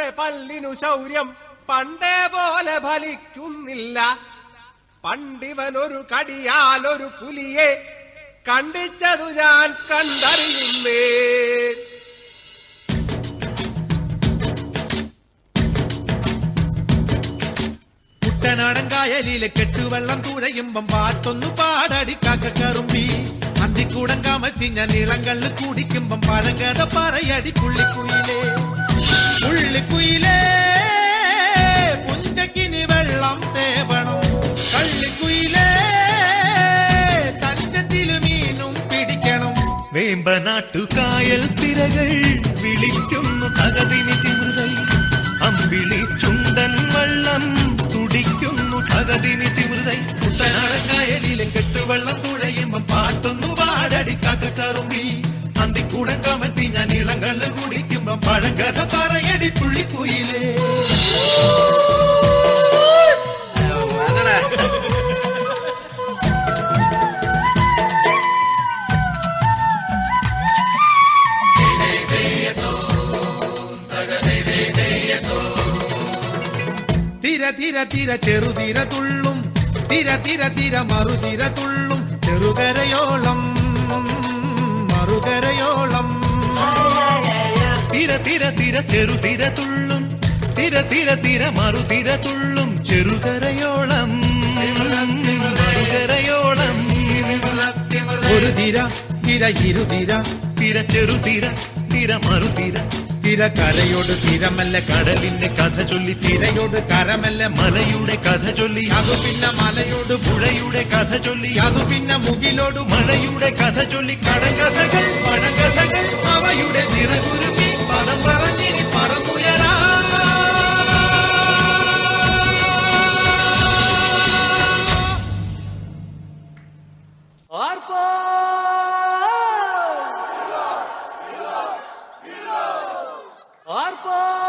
നമ്മുടെ പല്ലിനു ശൗര്യം പണ്ടേ പോലെ ഫലിക്കുന്നില്ല. പണ്ടിവനൊരു കടിയാലൊരു പുലിയെ കണ്ടിച്ചതു ഞാൻ കണ്ടറിയുന്നേ. കുട്ടനാടൻ കായലിലെ കെട്ടുവെള്ളം തുഴയുമ്പം പാട്ടൊന്നു പാടടി കാക്കക്കറുമ്പി. അന്തിക്കൂടം കാമത്തി ഞാൻ ഇളങ്കള്ള് കുടിക്കുമ്പം പഴങ്കഥ പറയടി പുള്ളിക്കുയിലേ. പുള്ളിക്കുയിലേ പുഞ്ചക്കിനി വെള്ളം തേവണം. കള്ളിക്കുയിലേ തഞ്ചത്തിലു മീനും പിടിക്കണം. വേമ്പനാട്ടുകായൽ തിരകൾ വിളിക്കുന്നു തകതിനി തിമൃതൈ. അമ്പിളി ചുണ്ടൻ വള്ളം തുടിക്കുന്നു തകതിനി തിമൃതൈ. കുട്ടനാടൻ കായലിലെ കെട്ടുവെള്ളം തുഴയുമ്പം പാട്ടൊന്നു പാടടി കാക്കക്കറുമ്പി. അന്തിക്കൂടം കമത്തി ഞാൻ ഇളങ്കള്ള് കുടിക്കുമ്പം പഴങ്കഥ പറയടി പുള്ളിക്കുയിലേ. തിര തിര തിര ചെറുതിര തുള്ളും, തിര തിര തിര മറുതിര തുള്ളും, ചെറുകരയോളം മറുകരയോളം. തിര തിര തിര ചെറുതിര തുള്ളും, തിര തിര തിര മറുതിര തുള്ളും, ചെറുകരയോളം മറുകരയോളം. ഒരു തിര തിര ഇരുതിര, തിര ചെറുതിര തിര മറുതിര. തിര കരയോട് തിരമല്ല കടലിന്റെ കഥ ചൊല്ലി, തിരയോട് കരമല്ല മലയുടെ കഥ ചൊല്ലി, അതു പിന്നെ മലയോട് പുഴയുടെ കഥ ചൊല്ലി, അതു പിന്നെ മുകിലോട് മഴയുടെ കഥ ചൊല്ലി. കടകഥകൾ പഴകഥകൾ അവയുടെ നിറകുരുമി പദം പറഞ്ഞിനി പറന്നുയരാ. Arpa!